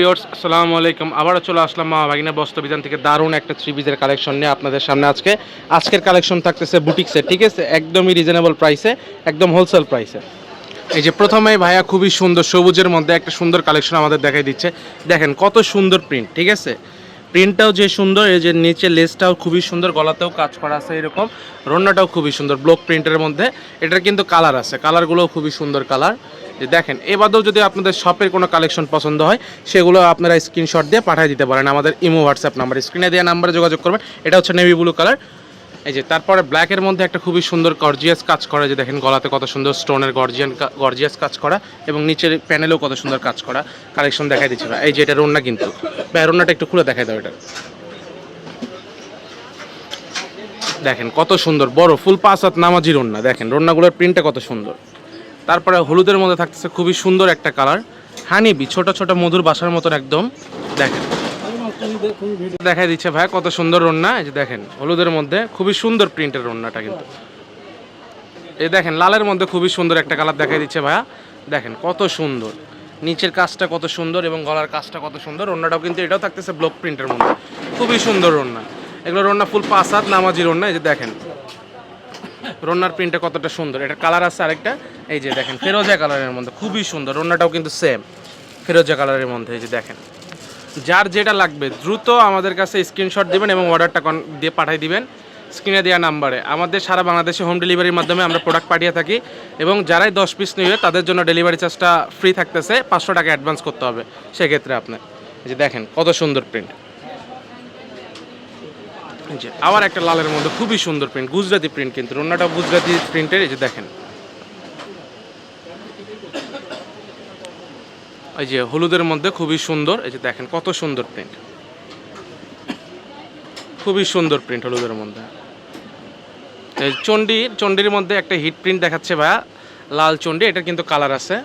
Viewers আসসালামু আলাইকুম। আবারও চলে আসলাম মা ভাগিনা বস্ত্র বিতান থেকে দারুণ একটা থ্রি পিসের কালেকশন নিয়ে আপনাদের সামনে। আজকের কালেকশন থাকতেছে বুটিক্সের, ঠিক আছে, একদমই রিজনেবল প্রাইসে, একদম হোলসেল প্রাইসে। এই যে প্রথমেই ভাইয়া খুবই সুন্দর সবুজের মধ্যে একটা সুন্দর কালেকশন আমাদের দেখাই দিচ্ছে। দেখেন কত সুন্দর প্রিন্ট, ঠিক আছে, প্রিন্টটাও যে সুন্দর, এই যে নিচে লেসটাও খুবই সুন্দর, গলাতেও কাজ করা আছে এরকম, রন্নাটাও খুবই সুন্দর ব্লক প্রিন্টের মধ্যে। এটার কিন্তু কালার আছে, কালারগুলোও খুবই সুন্দর কালার। যে দেখেন এবারেও যদি আপনাদের শপের কোনো কালেকশন পছন্দ হয় সেগুলো আপনারা স্ক্রিনশট দিয়ে পাঠিয়ে দিতে পারেন আমাদের ইমো হোয়াটসঅ্যাপ নাম্বার, স্ক্রিনে দেওয়া নাম্বারে যোগাযোগ করবেন। এটা হচ্ছে নেভি ব্লু কালার। এই যে তারপরে ব্ল্যাকের মধ্যে একটা খুবই সুন্দর গর্জিয়াস কাজ করা, যে দেখেন গলাতে কত সুন্দর স্টোনের গর্জিয়াস কাজ করা, এবং নিচের প্যানেলেও কত সুন্দর কাজ করা কালেকশন দেখাই দিচ্ছে। এই যে এটা রন্না, কিন্তু রন্নাটা একটু খুলে দেখাই দাও। এটা দেখেন কত সুন্দর বড় ফুল 5 হাত নামাজি রন্না, দেখেন রন্নাগুলোর প্রিন্টটা কত সুন্দর। তারপরে হলুদের মধ্যে থাকতেছে খুবই সুন্দর একটা কালার, হানিবি, ছোট ছোট মধুর বাসার মতন একদম। দেখেন দেখাই দিচ্ছে ভাই কত সুন্দর রন্না। এই যে দেখেন হলুদের মধ্যে খুবই সুন্দর প্রিন্টের রন্নাটা, কিন্তু এই দেখেন লালের মধ্যে খুবই সুন্দর একটা কালার দেখাই দিচ্ছে ভাইয়া। দেখেন কত সুন্দর নিচের কাজটা, কত সুন্দর, এবং গলার কাজটা কত সুন্দর। রন্নাটাও কিন্তু এটাও থাকতেছে ব্লক প্রিন্টের মধ্যে, খুবই সুন্দর রন্না। এগুলো রন্না ফুল 5 হাত নামাজি রন্না। এই যে দেখেন রন্নার প্রিন্টটা কতটা সুন্দর। এটা কালার আছে আরেকটা, এই যে দেখেন ফেরোজা কালারের মধ্যে, খুবই সুন্দর। রন্নাটাও কিন্তু সেম ফেরোজা কালারের মধ্যে। এই যে দেখেন যার যেটা লাগবে দ্রুত আমাদের কাছে স্ক্রিনশট দিবেন এবং অর্ডারটা দিয়ে পাঠিয়ে দিবেন স্ক্রিনে দেওয়া নাম্বারে। আমাদের সারা বাংলাদেশে হোম ডেলিভারির মাধ্যমে আমরা প্রোডাক্ট পাঠিয়ে থাকি, এবং যারাই 10 পিস নিবে তাদের জন্য ডেলিভারি চার্জটা ফ্রি থাকতেছে, 500 টাকা অ্যাডভান্স করতে হবে সেক্ষেত্রে আপনার। এই যে দেখেন কত সুন্দর প্রিন্ট। যে আবার একটা লালের মধ্যে খুবই সুন্দর প্রিন্ট, গুজরাটি প্রিন্ট, কিন্তু রন্নাটাও গুজরাটি প্রিন্টের। এই যে দেখেন এই যে হলুদের মধ্যে খুবই সুন্দর। এই যে দেখেন কত সুন্দর প্রিন্ট, খুবই সুন্দর প্রিন্ট হলুদের মধ্যে। এই চণ্ডীর মধ্যে একটা হিট প্রিন্ট দেখাচ্ছে ভাইয়া, লাল চণ্ডী, এটার কিন্তু কালার আছে।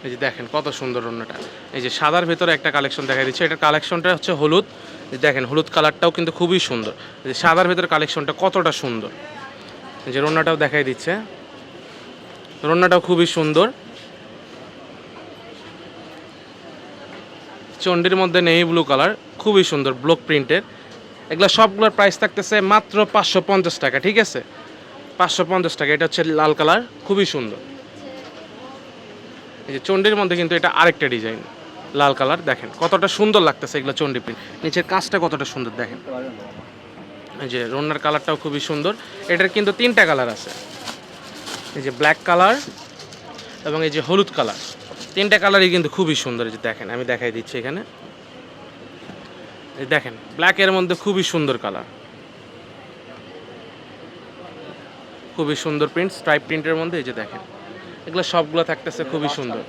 এই যে দেখেন কত সুন্দর রন্নাটা। এই যে সাদার ভেতরে একটা কালেকশন দেখা দিচ্ছে, এটার কালেকশনটা হচ্ছে হলুদ। দেখেন হলুদ কালারটাও কিন্তু খুবই সুন্দর। এই যে সাদার ভেতরে কালেকশনটা কতটা সুন্দর। এই যে রন্নাটাও দেখাই দিচ্ছে, রন্নাটাও খুবই সুন্দর। চণ্ডীর মধ্যে নেভি ব্লু কালার, খুবই সুন্দর ব্লক প্রিন্টের। এগুলো সবগুলোর প্রাইস থাকতেছে মাত্র 550 টাকা, ঠিক আছে, 550 টাকা। এটা হচ্ছে লাল কালার, খুবই সুন্দর। এই যে চণ্ডীর মধ্যে কিন্তু এটা আরেকটা ডিজাইন, লাল কালার। দেখেন কতটা সুন্দর লাগতেছে এগুলো চণ্ডী প্রিন্ট, নিচের কাজটা কতটা সুন্দর দেখেন। এই যে রন্নার কালারটাও খুবই সুন্দর। এটার কিন্তু 3টা কালার আছে, এই যে ব্ল্যাক কালার এবং এই যে হলুদ কালার, 3টা কালারই কিন্তু খুবই সুন্দর। এই যে দেখেন আমি দেখাই দিচ্ছি এখানে, এই দেখেন ব্ল্যাকের মধ্যে খুবই সুন্দর কালার, খুবই সুন্দর প্রিন্ট, স্ট্রাইপ প্রিন্টের মধ্যে। এই যে দেখেন এগুলো সবগুলো থাকতেছে খুবই সুন্দর।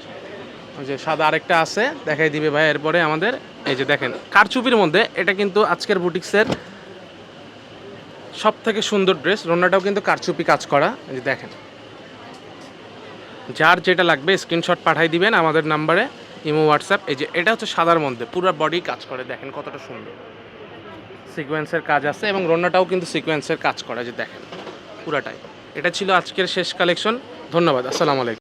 ওই যে সাদা আরেকটা আছে দেখাই দিবে ভাই এরপরে আমাদের। এই যে দেখেন কারচুপির মধ্যে, এটা কিন্তু আজকের বুটিক্সের সব থেকে সুন্দর ড্রেস। রন্নাটাও কিন্তু কারচুপি কাজ করা। এই যে দেখেন যার যেটা লাগবে স্ক্রিনশট পাঠাই দিবেন আমাদের নাম্বারে, ইমো হোয়াটসঅ্যাপ। এই যে এটা হচ্ছে সাদার মধ্যে, পুরো বডি কাজ করে, দেখেন কতটা সুন্দর সিকোয়েন্সের কাজ আছে, এবং রন্নাটাও কিন্তু সিকোয়েন্সের কাজ করা। যে দেখেন পুরাটাই। এটা ছিল আজকের শেষ কালেকশন। ধন্যবাদ, আসসালামু আলাইকুম।